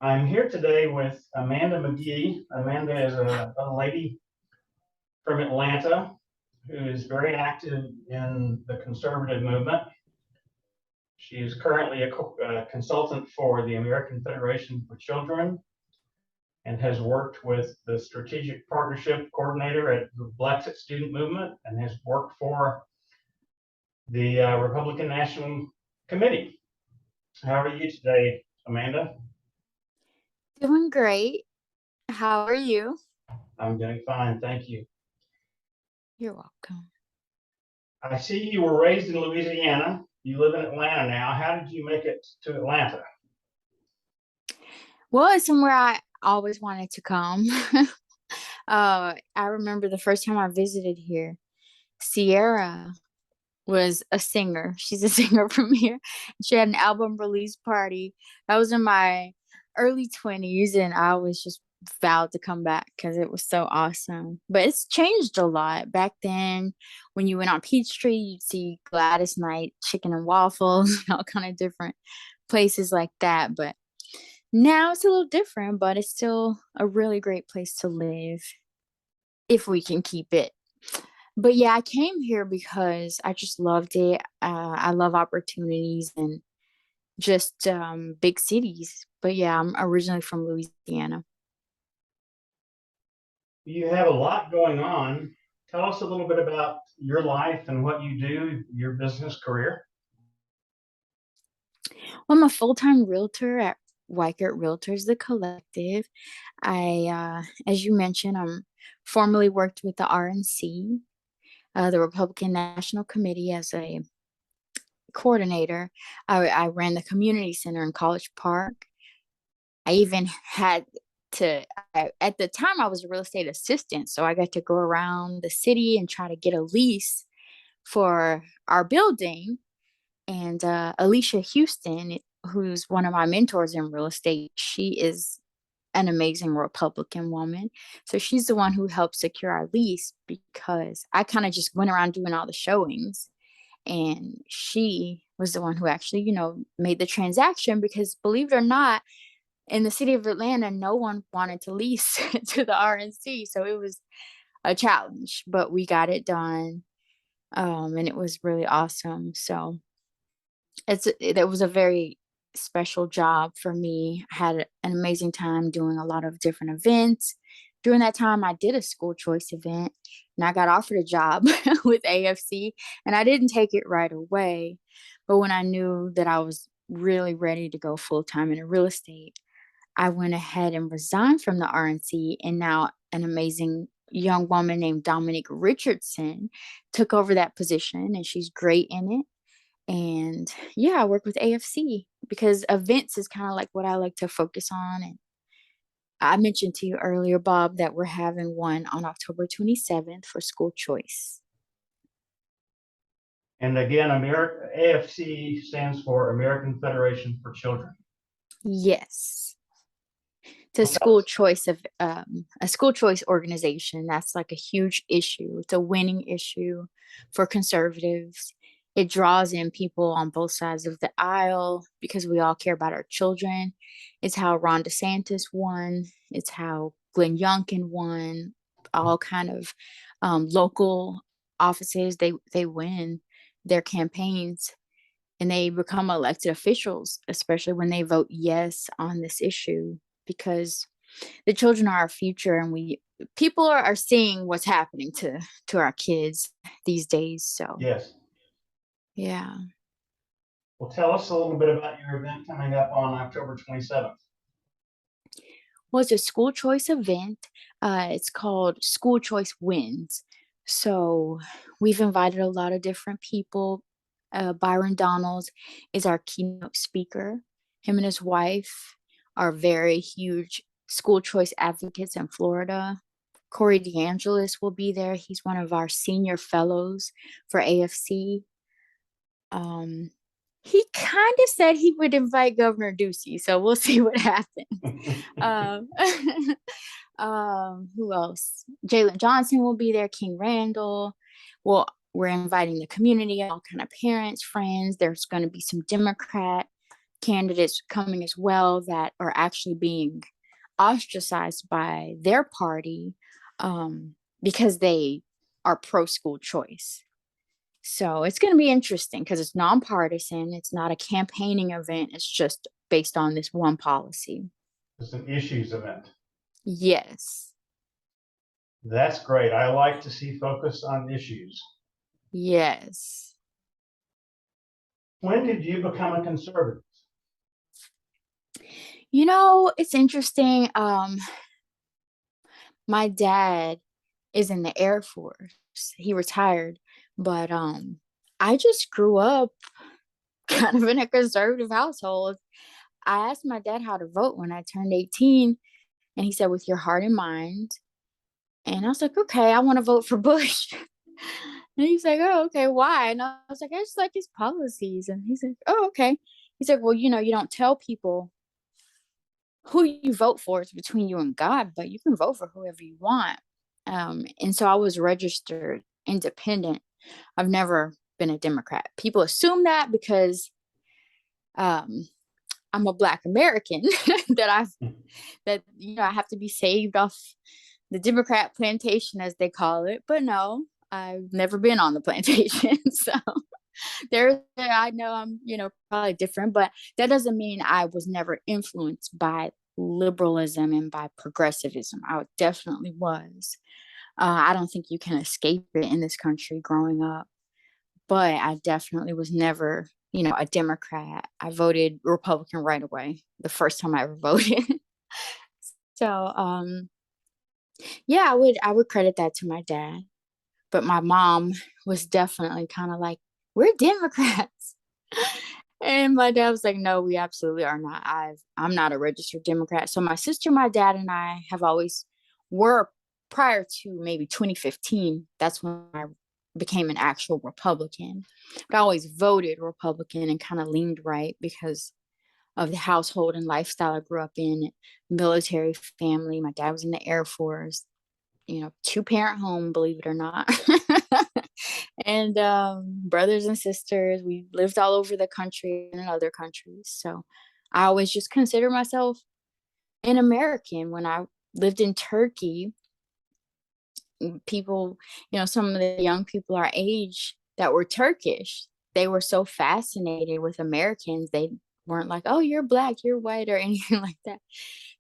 I'm here today with Amanda McGee. Amanda is a lady from Atlanta who is very active in the conservative movement. She is currently a consultant for the American Federation for Children and has worked with the Strategic Partnership Coordinator at the Black Student Movement and has worked for the Republican National Committee. How are you today, Amanda? Doing great. How are you? I'm doing fine, thank you. You're welcome. I see you were raised in Louisiana. You live in Atlanta now. How did you make it to Atlanta? Well, it's somewhere I always wanted to come. I remember the first time I visited here, Sierra was a singer. She's a singer from here. She had an album release party. I was in my early 20s and I was just vowed to come back because it was so awesome. But it's changed a lot. Back then, when you went on Peachtree, you'd see Gladys Knight, chicken and waffles, all kind of different places like that. But now it's a little different, but it's still a really great place to live if we can keep it. But yeah, I came here because I just loved it. I love opportunities and just big cities. But yeah, I'm originally from Louisiana. You have a lot going on. Tell us a little bit about your life and what you do, your business career. Well, I'm a full-time realtor at Weichert Realtors, the collective. As you mentioned, I'm formerly worked with the RNC, the Republican National Committee, as a coordinator. I ran the community center in College Park. I even had at the time, I was a real estate assistant. So I got to go around the city and try to get a lease for our building. And Alicia Houston, who's one of my mentors in real estate, she is an amazing Republican woman. So she's the one who helped secure our lease because I kind of just went around doing all the showings. And she was the one who actually, made the transaction because believe it or not, in the city of Atlanta, no one wanted to lease to the RNC. So it was a challenge, but we got it done. And it was really awesome. So it was a very special job for me. I had an amazing time doing a lot of different events. During that time, I did a school choice event and I got offered a job with AFC, and I didn't take it right away. But when I knew that I was really ready to go full time in real estate, I went ahead and resigned from the RNC, and now an amazing young woman named Dominique Richardson took over that position, and she's great in it. And yeah, I work with AFC because events is kind of like what I like to focus on. And I mentioned to you earlier, Bob, that we're having one on October 27th for school choice. And again, AFC stands for American Federation for Children. Yes. It's a Well, tell school us, choice of a school choice organization. That's like a huge issue. It's a winning issue for conservatives. It draws in people on both sides of the aisle because we all care about our children. It's how Ron DeSantis won. It's how Glenn Youngkin won. All kind of local offices, they win their campaigns and they become elected officials, especially when they vote yes on this issue, because the children are our future, and we people are seeing what's happening to our kids these days. So yes. yeah. Well, tell us a little bit about your event coming up on October 27th. Well, it's a school choice event. It's called School Choice Wins. So we've invited a lot of different people. Byron Donalds is our keynote speaker. Him and his wife are very huge school choice advocates in Florida. Corey DeAngelis will be there. He's one of our senior fellows for AFC. Um, he kind of said he would invite Governor Ducey, so we'll see what happens. Um, who else? Jalen Johnson will be there. King Randall. Well, we're inviting the community, all kind of parents, friends. There's going to be some Democrat candidates coming as well that are actually being ostracized by their party because they are pro school choice. So it's going to be interesting because it's nonpartisan. It's not a campaigning event. It's just based on this one policy. It's an issues event. Yes. That's great. I like to see focus on issues. Yes. When did you become a conservative? It's interesting. My dad is in the Air Force. He retired, but I just grew up kind of in a conservative household. I asked my dad how to vote when I turned 18, and he said, with your heart and mind. And I was like, okay, I want to vote for Bush. And he's like, oh, okay, why? And I was like, I just like his policies. And he's like, oh, okay. He's like, well, you don't tell people who you vote for. It's between you and God, but you can vote for whoever you want. And so I was registered independent. I've never been a Democrat. People assume that because um, I'm a Black American that I have to be saved off the Democrat plantation, as they call it. But no, I've never been on the plantation. So I know I'm, probably different, but that doesn't mean I was never influenced by liberalism and by progressivism. I definitely was. I don't think you can escape it in this country growing up, but I definitely was never, a Democrat. I voted Republican right away, the first time I ever voted. So, yeah, I would credit that to my dad, but my mom was definitely kind of like, we're Democrats. And my dad was like, no, we absolutely are not. I'm not a registered Democrat. So my sister, my dad, and I have always were, prior to maybe 2015. That's when I became an actual Republican. But I always voted Republican and kind of leaned right because of the household and lifestyle I grew up in. Military family. My dad was in the Air Force. 2-parent home, believe it or not. And brothers and sisters, we lived all over the country and in other countries. So I always just consider myself an American. When I lived in Turkey, people, some of the young people our age that were Turkish, they were so fascinated with Americans. They weren't like, oh, you're Black, you're white, or anything like that.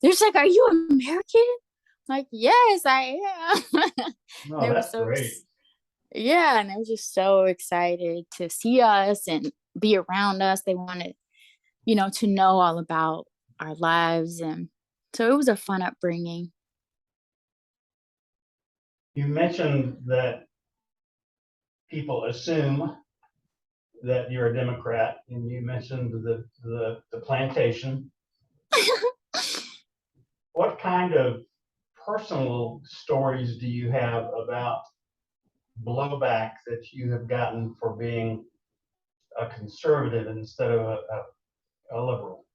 They're just like, are you American? Like, yes, I am. Oh, They were that's so great. yeah, and they were just so excited to see us and be around us. They wanted, to know all about our lives, and so it was a fun upbringing. You mentioned that people assume that you're a Democrat, and you mentioned the plantation. What kind of personal stories do you have about blowback that you have gotten for being a conservative instead of a liberal?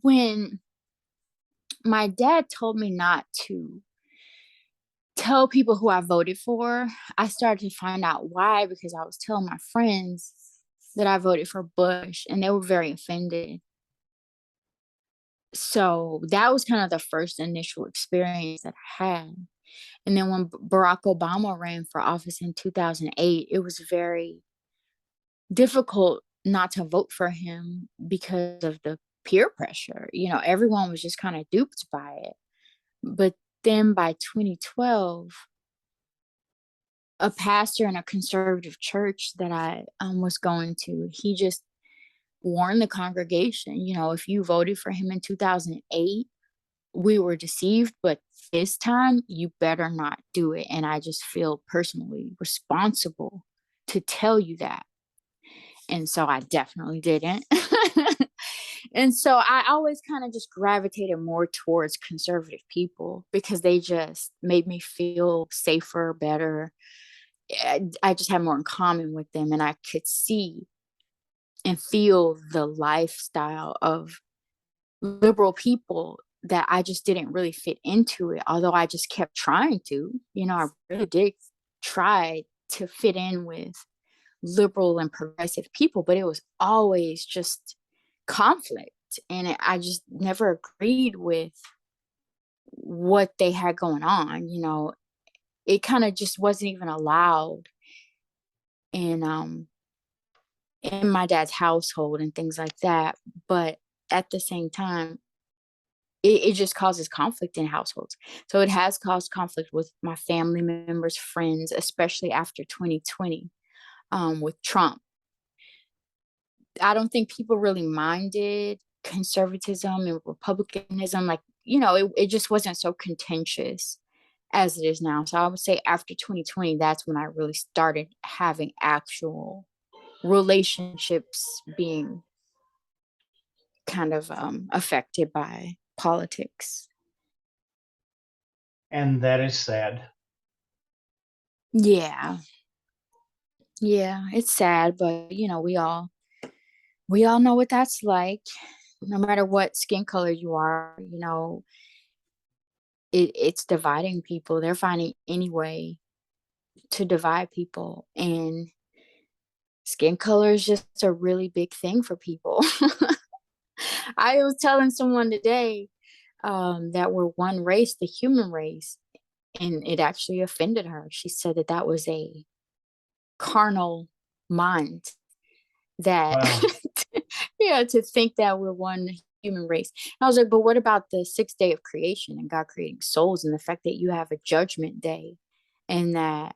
When my dad told me not to tell people who I voted for, I started to find out why, because I was telling my friends that I voted for Bush and they were very offended. So that was kind of the first initial experience that I had. And then when Barack Obama ran for office in 2008, it was very difficult not to vote for him because of the peer pressure. Everyone was just kind of duped by it. But then by 2012, a pastor in a conservative church that I was going to, he just warned the congregation, if you voted for him in 2008, we were deceived, but this time you better not do it. And I just feel personally responsible to tell you that. And so I definitely didn't. And so I always kind of just gravitated more towards conservative people because they just made me feel safer, better. I just had more in common with them, and I could see and feel the lifestyle of liberal people that I just didn't really fit into it, although I just kept trying to. I really did try to fit in with liberal and progressive people, but it was always just conflict. And I just never agreed with what they had going on. It kind of just wasn't even allowed in in my dad's household and things like that. But at the same time, it just causes conflict in households. So it has caused conflict with my family members, friends, especially after 2020, with Trump. I don't think people really minded conservatism and republicanism. Like, it just wasn't so contentious as it is now. So I would say after 2020, that's when I really started having actual relationships being kind of affected by politics. And that is sad. Yeah. Yeah, it's sad, but we all know what that's like. No matter what skin color you are, it's dividing people. They're finding any way to divide people, and skin color is just a really big thing for people. I was telling someone today that we're one race, the human race, and it actually offended her. She said that was a carnal mind, that Wow. yeah, to think that we're one human race. I was like, but what about the sixth day of creation and God creating souls, and the fact that you have a judgment day and that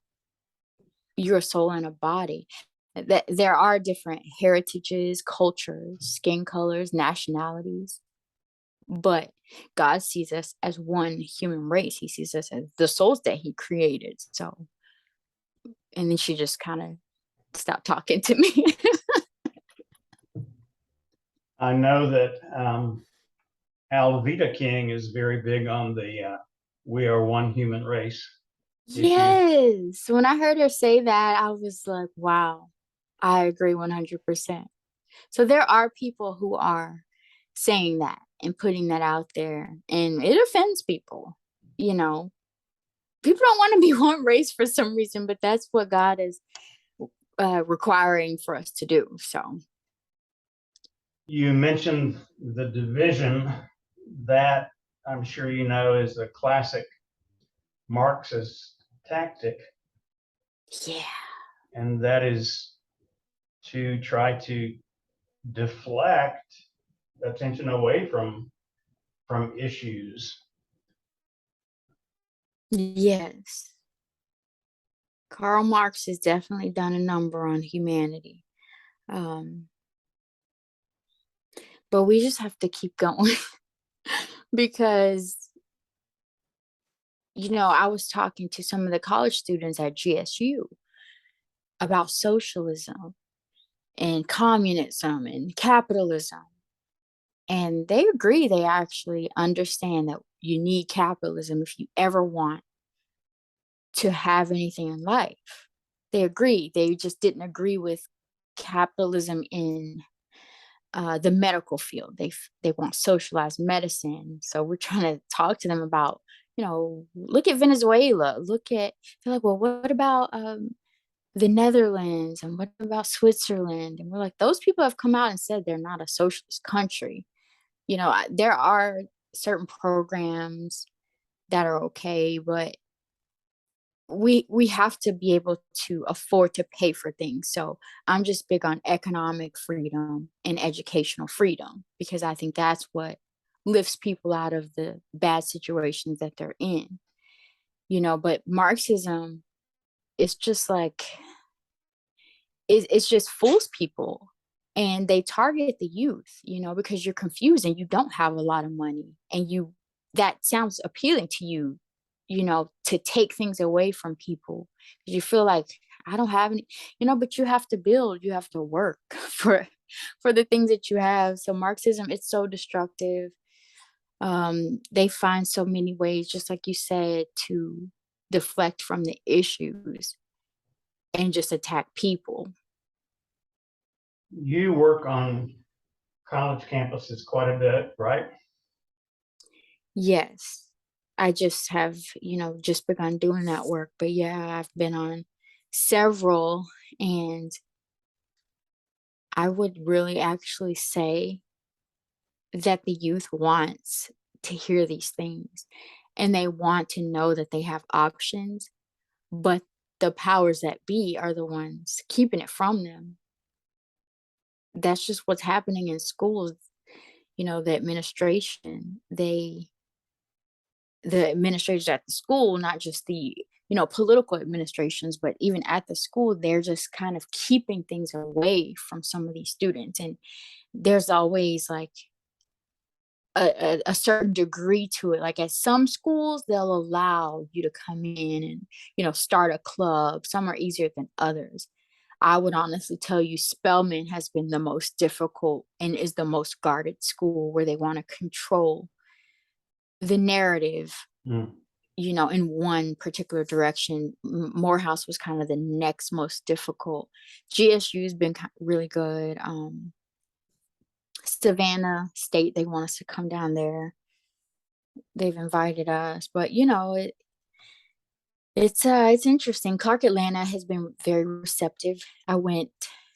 you're a soul and a body? That there are different heritages, cultures, skin colors, nationalities, but God sees us as one human race. He sees us as the souls that He created. So, and then she just kind of stopped talking to me. I know that Alveda King is very big on the we are one human race issue. Yes. When I heard her say that, I was like, wow, I agree 100%. So there are people who are saying that and putting that out there, and it offends people. You know, people don't want to be one race for some reason, but that's what God is requiring for us to do. So, You mentioned the division. That, I'm sure you know, is a classic Marxist tactic, yeah. and that is to try to deflect attention away from issues. Yes. Karl Marx has definitely done a number on humanity. Um, but we just have to keep going because I was talking to some of the college students at GSU about socialism and communism and capitalism. And they agree, they actually understand that you need capitalism if you ever want to have anything in life. They agree. They just didn't agree with capitalism in the medical field. They want socialized medicine. So we're trying to talk to them about, look at Venezuela. They're like, well, what about the Netherlands, and what about Switzerland? And we're like, those people have come out and said they're not a socialist country. There are certain programs that are okay, but we have to be able to afford to pay for things. So I'm just big on economic freedom and educational freedom, because I think that's what lifts people out of the bad situations that they're in. But Marxism is just like, it's just fools people, and they target the youth, because you're confused and you don't have a lot of money, and that sounds appealing to you, to take things away from people, because you feel like, I don't have any, but you have to build, you have to work for the things that you have. So Marxism, it's so destructive. They find so many ways, just like you said, to deflect from the issues and just attack people. You work on college campuses quite a bit, right? Yes. I just have, just begun doing that work. But yeah, I've been on several, and I would really actually say that the youth wants to hear these things and they want to know that they have options, but the powers that be are the ones keeping it from them. That's just what's happening in schools. The administration, the administrators at the school, not just the political administrations, but even at the school, they're just kind of keeping things away from some of these students. And there's always like a certain degree to it. Like at some schools, they'll allow you to come in and start a club. Some are easier than others. I would honestly tell you Spelman has been the most difficult and is the most guarded school, where they want to control the narrative, Mm. in one particular direction. Morehouse was kind of the next most difficult. GSU's been really good. Savannah State, they want us to come down there. They've invited us, but it's interesting. Clark Atlanta has been very receptive. I went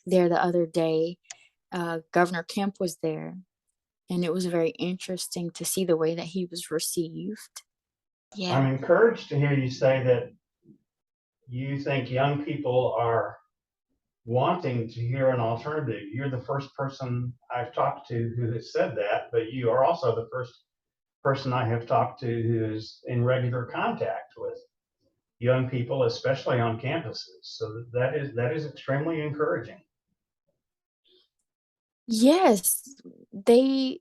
there the other day. Governor Kemp was there, and it was very interesting to see the way that he was received. Yeah. I'm encouraged to hear you say that you think young people are wanting to hear an alternative. You're the first person I've talked to who has said that, but you are also the first person I have talked to who is in regular contact with young people, especially on campuses. So that is extremely encouraging. Yes, they're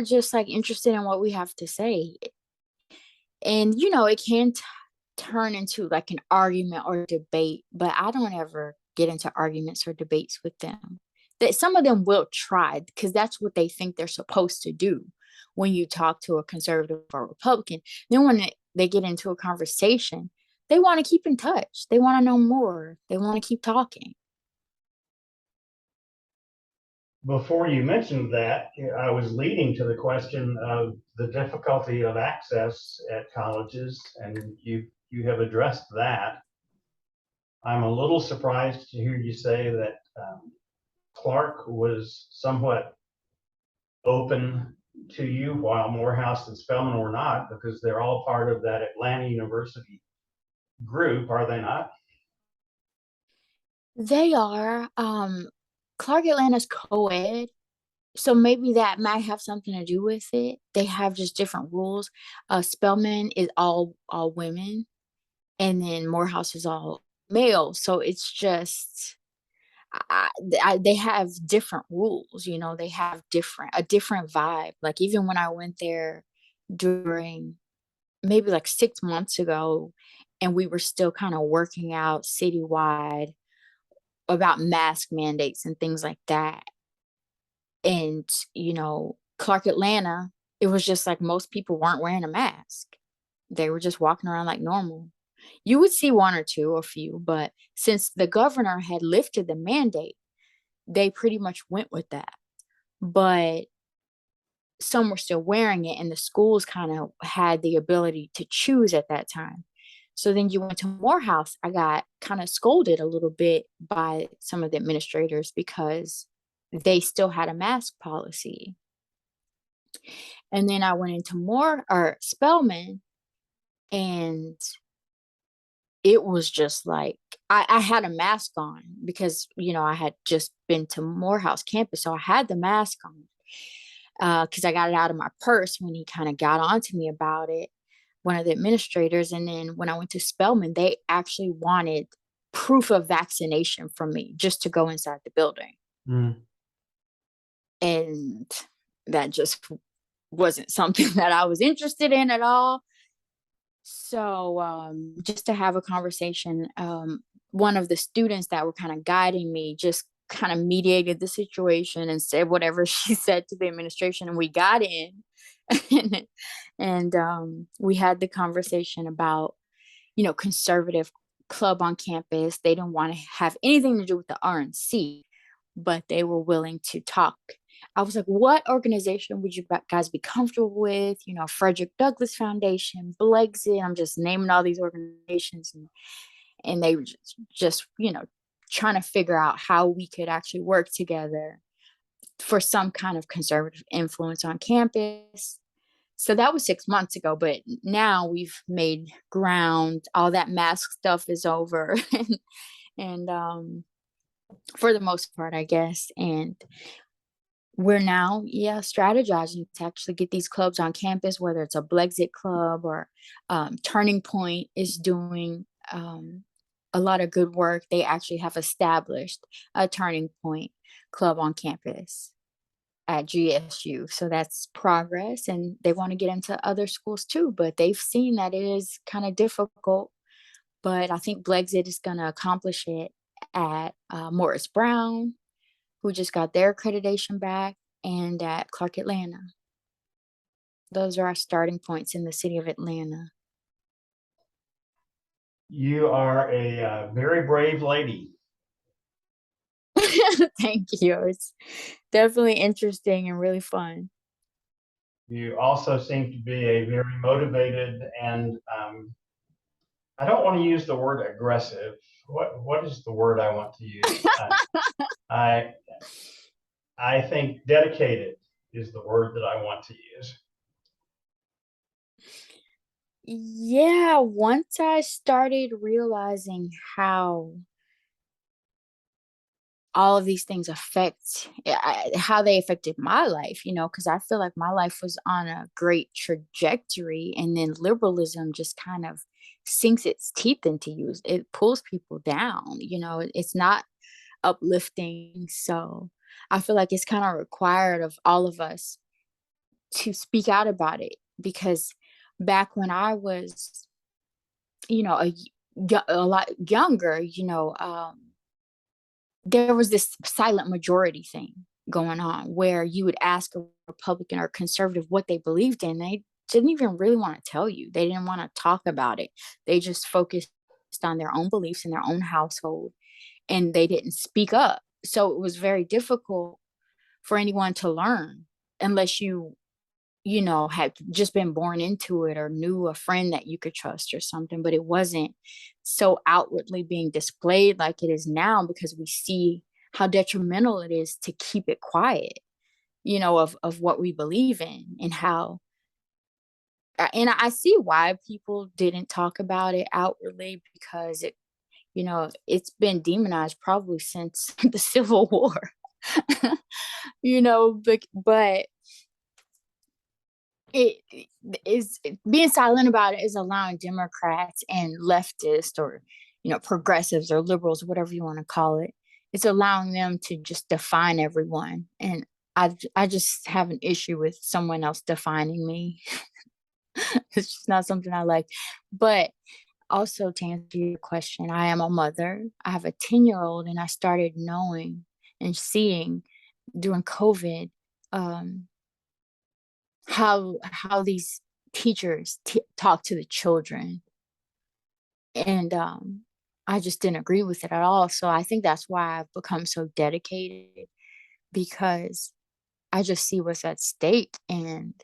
just like interested in what we have to say. And it can turn into like an argument or debate, but I don't ever get into arguments or debates with them. That some of them will try because that's what they think they're supposed to do when you talk to a conservative or Republican. Then when they get into a conversation, they want to keep in touch. They want to know more. They want to keep talking. Before you mentioned that, I was leading to the question of the difficulty of access at colleges, and you have addressed that. I'm a little surprised to hear you say that Clark was somewhat open to you while Morehouse and Spelman were not, because they're all part of that Atlanta University group, are they not? They are. Clark Atlanta's co-ed, so maybe that might have something to do with it. They have just different rules. Spelman is all women, and then Morehouse is all male. So it's just they have different rules. They have a different vibe. Like even when I went there during maybe like 6 months ago, and we were still kind of working out citywide about mask mandates and things like that. And, Clark Atlanta, it was just like most people weren't wearing a mask. They were just walking around like normal. You would see one or two, a few, but since the governor had lifted the mandate, they pretty much went with that. But some were still wearing it, and the schools kind of had the ability to choose at that time. So then you went to Morehouse. I got kind of scolded a little bit by some of the administrators because they still had a mask policy. And then I went into Spelman, and it was just like I had a mask on because I had just been to Morehouse campus, so I had the mask on because I got it out of my purse when he kind of got on to me about it, one of the administrators. And then when I went to Spelman, they actually wanted proof of vaccination from me just to go inside the building. Mm. And that just wasn't something that I was interested in at all. So just to have a conversation, one of the students that were kind of guiding me just kind of mediated the situation and said whatever she said to the administration, and we got in. and we had the conversation about conservative club on campus. They didn't want to have anything to do with the RNC, but they were willing to talk. I was like, what organization would you guys be comfortable with? Frederick Douglass Foundation, Blexit. I'm just naming all these organizations, and they were just trying to figure out how we could actually work together for some kind of conservative influence on campus. So that was 6 months ago, but now we've made ground. All that mask stuff is over, and for the most part, I guess. And we're now, strategizing to actually get these clubs on campus, whether it's a Blexit club or Turning Point is doing a lot of good work. They actually have established a Turning Point club on campus at GSU. So that's progress, and they want to get into other schools too, but they've seen that it is kind of difficult. But I think Blexit is going to accomplish it at Morris Brown, who just got their accreditation back, and at Clark Atlanta. Those are our starting points in the city of Atlanta. You are a very brave lady. Thank you. It's definitely interesting and really fun. You also seem to be a very motivated and I don't want to use the word aggressive. What is the word I want to use? I I think dedicated is the word that I want to use. Yeah, once I started realizing how all of these things affect how they affected my life, because I feel like my life was on a great trajectory, and then liberalism just kind of sinks its teeth into you. It pulls people down, it's not uplifting. So I feel like it's kind of required of all of us to speak out about it, because back when I was, a lot younger, there was this silent majority thing going on where you would ask a Republican or conservative what they believed in. They didn't even really want to tell you. They didn't want to talk about it. They just focused on their own beliefs in their own household, and they didn't speak up. So it was very difficult for anyone to learn unless you had just been born into it or knew a friend that you could trust or something. But it wasn't so outwardly being displayed like it is now, because we see how detrimental it is to keep it quiet, of what we believe in, and how, and I see why people didn't talk about it outwardly, because it's been demonized probably since the Civil War. But it is being silent about it is allowing Democrats and leftists, or progressives or liberals, whatever you want to call it, it's allowing them to just define everyone. And I just have an issue with someone else defining me. It's just not something I like. But also, to answer your question, I am a mother. I have a 10-year-old, and I started knowing and seeing during COVID how these teachers talk to the children, and I just didn't agree with it at all. So I think that's why I've become so dedicated, because I just see what's at stake, and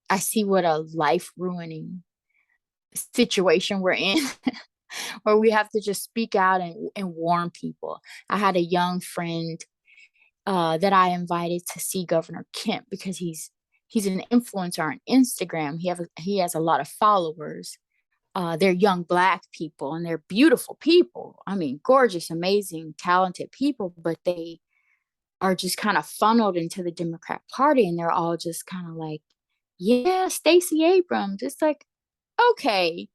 I see what a life ruining situation we're in, where we have to just speak out and warn people. I had a young friend that I invited to see Governor Kemp, because he's an influencer on Instagram. He has a lot of followers. They're young Black people, and they're beautiful people. I mean, gorgeous, amazing, talented people, but they are just kind of funneled into the Democrat Party, and they're all just kind of like, yeah, Stacey Abrams. It's like, okay,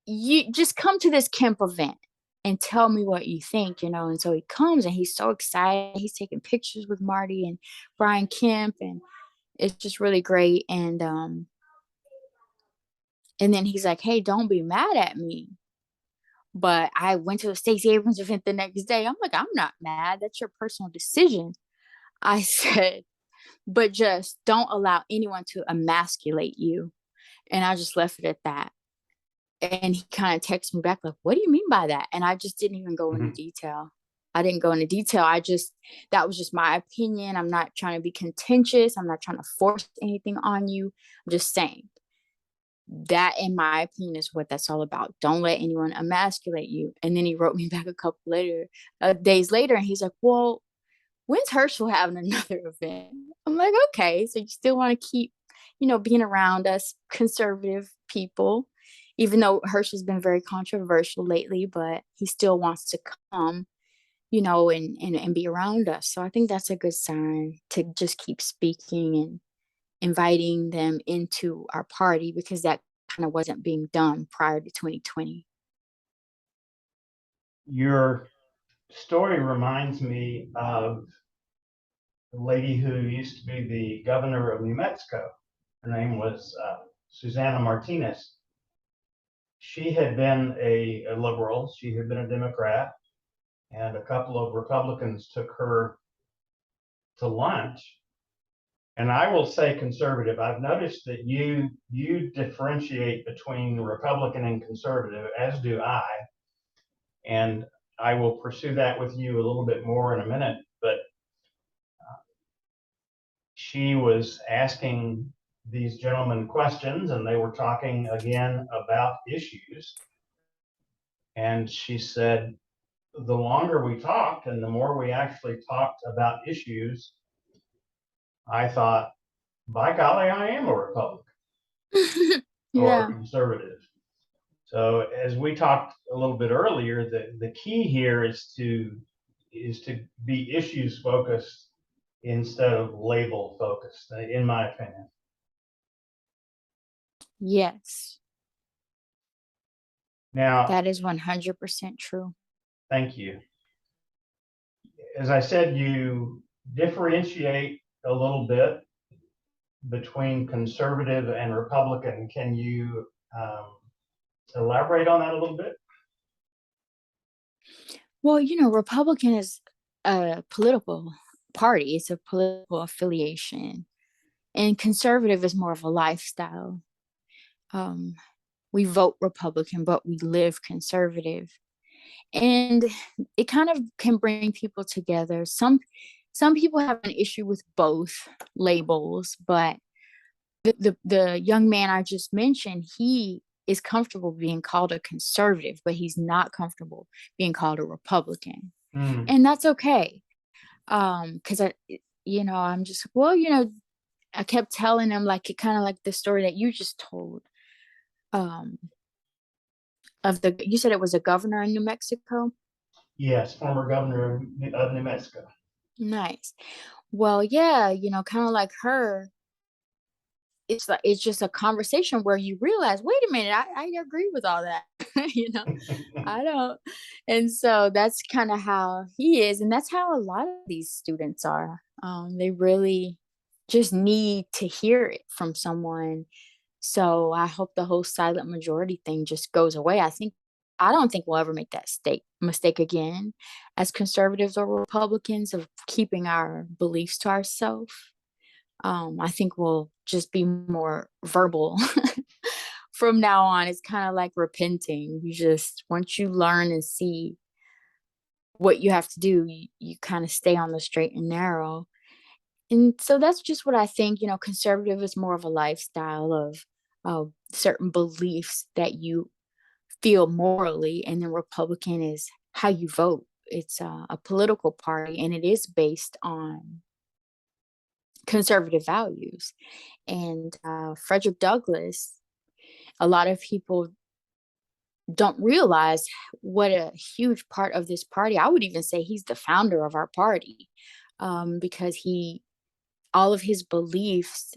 you just come to this Kemp event and tell me what you think. And so he comes, and he's so excited. He's taking pictures with Marty and Brian Kemp, and it's just really great. And then he's like, hey, don't be mad at me. But I went to a Stacey Abrams event the next day. I'm like, I'm not mad. That's your personal decision. I said, but just don't allow anyone to emasculate you. And I just left it at that. And he kind of texted me back, like, what do you mean by that? And I just didn't even go into detail. I didn't go into detail. That was just my opinion. I'm not trying to be contentious. I'm not trying to force anything on you. I'm just saying, that, in my opinion, is what that's all about. Don't let anyone emasculate you. And then he wrote me back a couple days later, and he's like, well, when's Herschel having another event? I'm like, okay, so you still want to keep, being around us conservative people, even though Herschel's been very controversial lately, but he still wants to come, and be around us. So I think that's a good sign to just keep speaking and inviting them into our party, because that kind of wasn't being done prior to 2020. Your story reminds me of the lady who used to be the governor of New Mexico. Her name was Susana Martinez. She had been a liberal, she had been a Democrat, and a couple of Republicans took her to lunch. And I will say conservative. I've noticed that you differentiate between Republican and conservative, as do I. And I will pursue that with you a little bit more in a minute. But she was asking these gentlemen questions, and they were talking again about issues. And she said, the longer we talked and the more we actually talked about issues, I thought, by golly, I am a Republican or a Yeah. conservative. So as we talked a little bit earlier, the key here is to be issues focused instead of label focused, in my opinion. Yes, Now, that is 100% true. thank you. As I said, you differentiate a little bit between conservative and Republican. Can you elaborate on that a little bit? Well, Republican is a political party, it's a political affiliation, and conservative is more of a lifestyle. Um, we vote Republican, but we live conservative. And it kind of can bring people together. Some people have an issue with both labels, but the young man I just mentioned, he is comfortable being called a conservative, but he's not comfortable being called a Republican. Mm. And that's okay. Because I'm just, well, I kept telling him, like, it kind of like the story that you just told. Um, you said it was a governor in New Mexico. Yes, former governor of New Mexico. Nice. Well, yeah, kind of like her, it's just a conversation where you realize, wait a minute, I agree with all that. I don't. And so that's kind of how he is, and that's how a lot of these students are. They really just need to hear it from someone. So I hope the whole silent majority thing just goes away. I don't think we'll ever make that mistake again as conservatives or Republicans of keeping our beliefs to ourselves. I think we'll just be more verbal from now on. It's kind of like repenting. Once you learn and see what you have to do, you kind of stay on the straight and narrow. And so that's just what I think. Conservative is more of a lifestyle of certain beliefs that you feel morally, and then Republican is how you vote. It's a political party, and it is based on conservative values. And Frederick Douglass, a lot of people don't realize what a huge part of this party. I would even say he's the founder of our party, because all of his beliefs,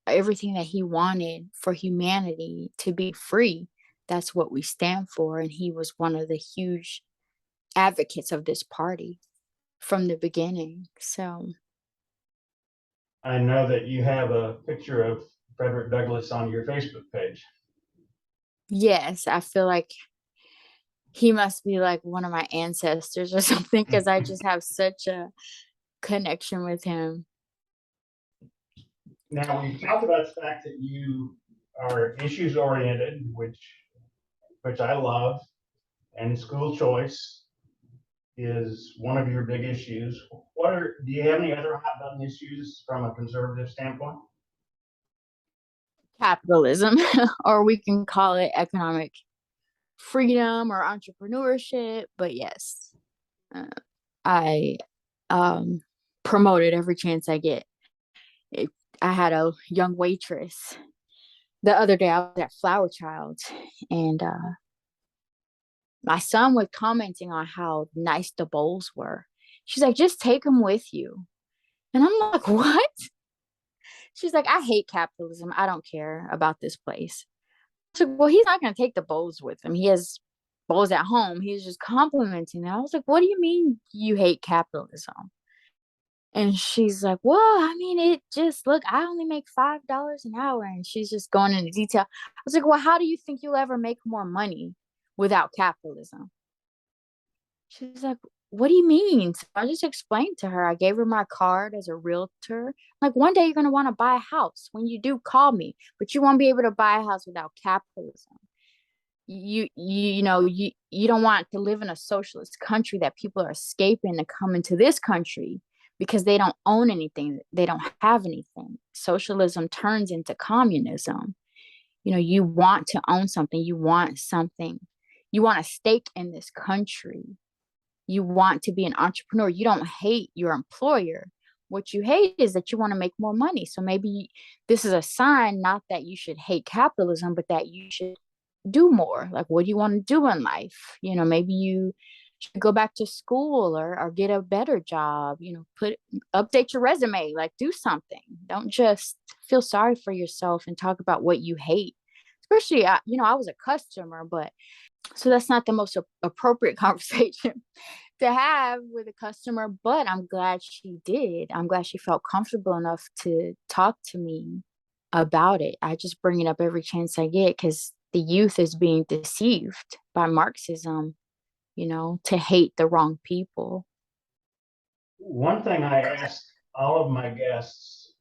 everything that he wanted for humanity to be free, that's what we stand for. And he was one of the huge advocates of this party from the beginning. So I know that you have a picture of Frederick Douglass on your Facebook page. yes, I feel like he must be like one of my ancestors or something, because I just have such a connection with him. Now, we've talked about the fact that you are issues oriented, which I love, and school choice is one of your big issues. Do you have any other hot button issues from a conservative standpoint? capitalism, or we can call it economic freedom or entrepreneurship. But yes, uh, I promote it every chance I get. It, I had a young waitress the other day. I was at Flower Child, and my son was commenting on how nice the bowls were. She's like, just take them with you. And I'm like, what? She's like, I hate capitalism. I don't care about this place. So, well, he's not going to take the bowls with him. He has bowls at home. He's just complimenting them. I was like, what do you mean you hate capitalism? And she's like, well, I mean, it just, look, I only make $5 an hour. And she's just going into detail. I was like, well, how do you think you'll ever make more money without capitalism? She's like, what do you mean? So I just explained to her. I gave her my card as a realtor. Like, one day you're going to want to buy a house. When you do, call me. But you won't be able to buy a house without capitalism. You don't want to live in a socialist country that people are escaping to come into this country because they don't own anything. They don't have anything. Socialism turns into communism. You want to own something. You want something. You want a stake in this country. You want to be an entrepreneur. You don't hate your employer. What you hate is that you want to make more money. So maybe this is a sign, not that you should hate capitalism, but that you should do more. Like, what do you want to do in life? Maybe you should go back to school or get a better job, update your resume, like do something. Don't just feel sorry for yourself and talk about what you hate. Especially, I was a customer, but so that's not the most appropriate conversation to have with a customer, but I'm glad she did. I'm glad she felt comfortable enough to talk to me about it. I just bring it up every chance I get because the youth is being deceived by Marxism, to hate the wrong people. One thing I ask all of my guests,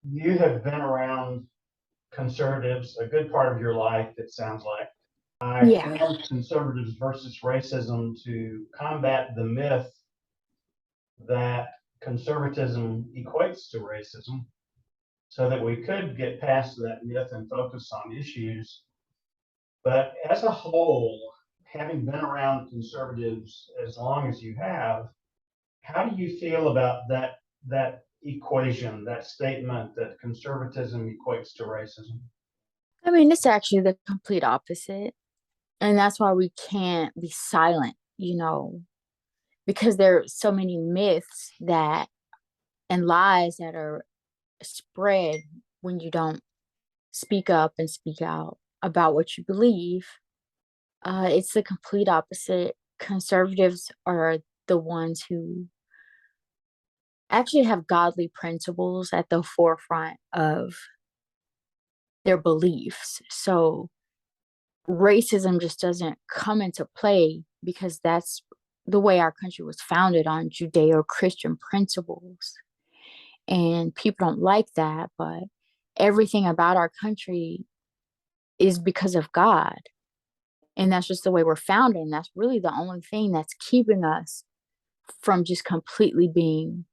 you have been around conservatives a good part of your life, it sounds like. I Yeah. formed Conservatives versus Racism to combat the myth that conservatism equates to racism so that we could get past that myth and focus on issues. But as a whole, having been around conservatives as long as you have, how do you feel about that equation, that statement that conservatism equates to racism? I mean, it's actually the complete opposite. And that's why we can't be silent, because there are so many myths that and lies that are spread when you don't speak up and speak out about what you believe. It's the complete opposite. Conservatives are the ones who actually have godly principles at the forefront of their beliefs. So racism just doesn't come into play because that's the way our country was founded, on Judeo-Christian principles. And people don't like that, but everything about our country is because of God. And that's just the way we're founded. And that's really the only thing that's keeping us from just completely being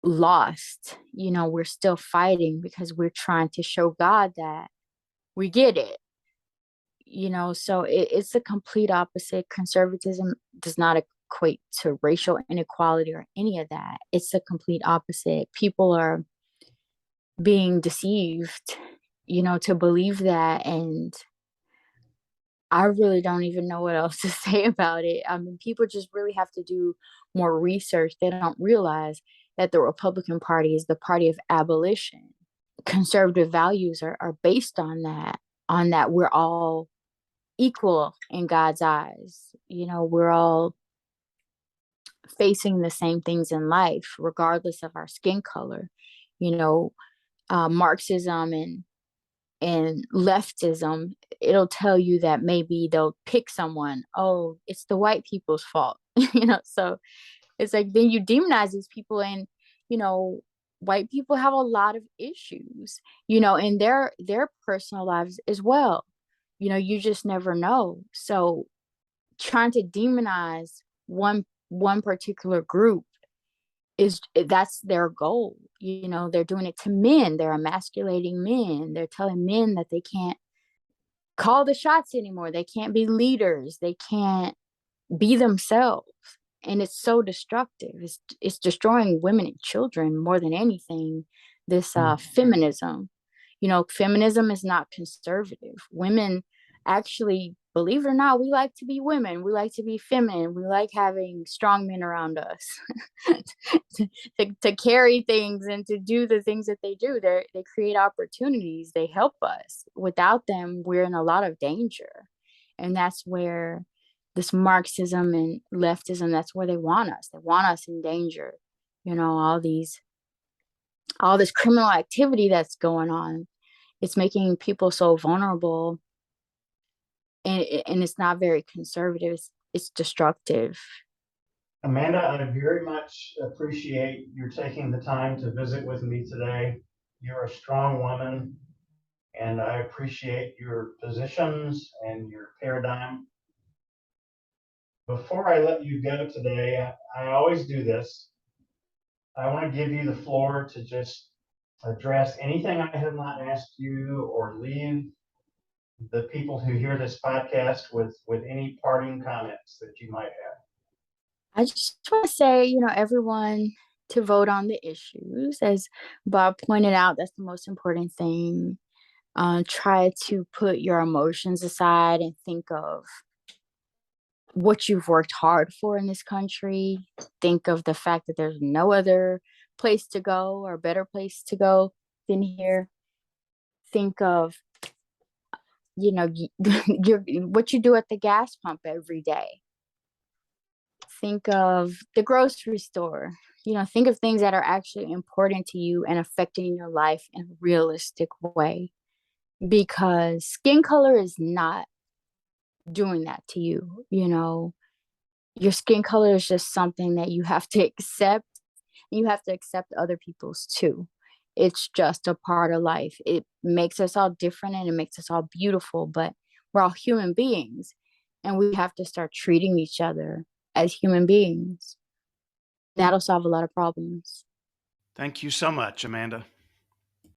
lost. We're still fighting because we're trying to show God that we get it. So it's the complete opposite. Conservatism does not equate to racial inequality or any of that. It's the complete opposite. People are being deceived, to believe that. And I really don't even know what else to say about it. I mean, people just really have to do more research. They don't realize that the Republican Party is the party of abolition. Conservative values are based on that we're all equal in God's eyes. We're all facing the same things in life, regardless of our skin color. Marxism and leftism, it'll tell you that maybe they'll pick someone. Oh, it's the white people's fault. So it's like then you demonize these people, and white people have a lot of issues, in their personal lives as well. You just never know. So trying to demonize one particular group that's their goal. They're doing it to men. They're emasculating men. They're telling men that they can't call the shots anymore. They can't be leaders. They can't be themselves. And it's so destructive. It's destroying women and children more than anything. This feminism. Feminism is not conservative. Women actually, believe it or not, we like to be women. We like to be feminine. We like having strong men around us to carry things and to do the things that they do. They create opportunities. They help us. Without them, we're in a lot of danger. And that's where this Marxism and leftism, that's where they want us. They want us in danger. All this criminal activity that's going on, it's making people so vulnerable, and it's not very conservative. It's destructive. Amanda, I very much appreciate your taking the time to visit with me today. You're a strong woman, and I appreciate your positions and your paradigm. Before I let you go today, I always do this. I want to give you the floor to just address anything I have not asked you, or leave the people who hear this podcast with any parting comments that you might have. I just want to say, everyone to vote on the issues. As Bob pointed out, that's the most important thing. Try to put your emotions aside and think of what you've worked hard for in this country. Think of the fact that there's no other place to go or better place to go than here. Think of, what you do at the gas pump every day. Think of the grocery store. Think of things that are actually important to you and affecting your life in a realistic way. Because skin color is not doing that to you. Your skin color is just something that you have to accept. And you have to accept other people's too. It's just a part of life. It makes us all different and it makes us all beautiful, but we're all human beings, and we have to start treating each other as human beings. That'll solve a lot of problems. Thank you so much, Amanda.